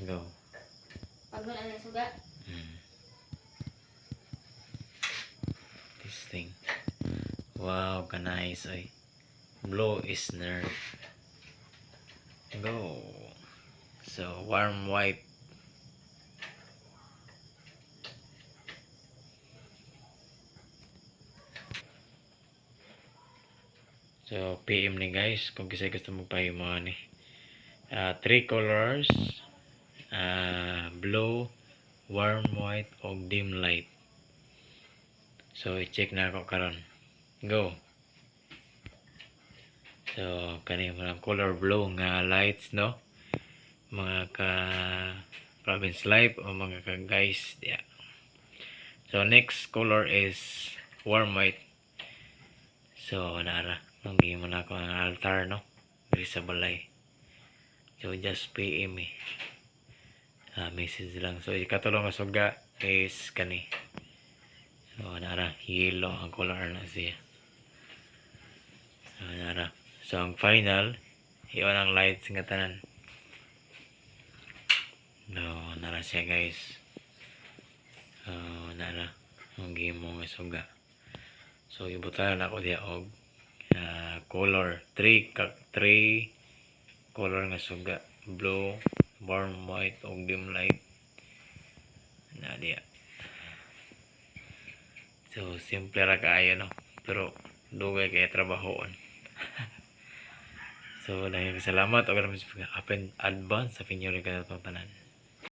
Go. Pag wala na suga. This thing. Wow, ka-nice oy. Blow is nerve. Go. So, warm white. So, PM ni guys kung kasi gusto magpahimo ni. 3 colors. Blue, warm white, o dim light. So, i-check na ako karon. Go. So, kanina mo lang color blue nga lights, no? Mga ka province life o mga ka guys. Yeah. So, next color is warm white. So, nara. Nanggi mo na ako ang altar, no? Diri sa balay. So, just PM eh. Message lang. So, ikatulong nga suga is kani. So, nara. Yellow ang color na siya. So, nara. So, ang final, iwan ang lights nga tanan. No, nara siya guys. So, nara. Ang game mo nga suga. So, ibutan ako diya og color 3 color nga suga, blue, warm white, o dim light na diya. So simple ra kaayo, no, pero dugay kay trabahoon. So, salamat og advance sa pinyo rin ka tanan.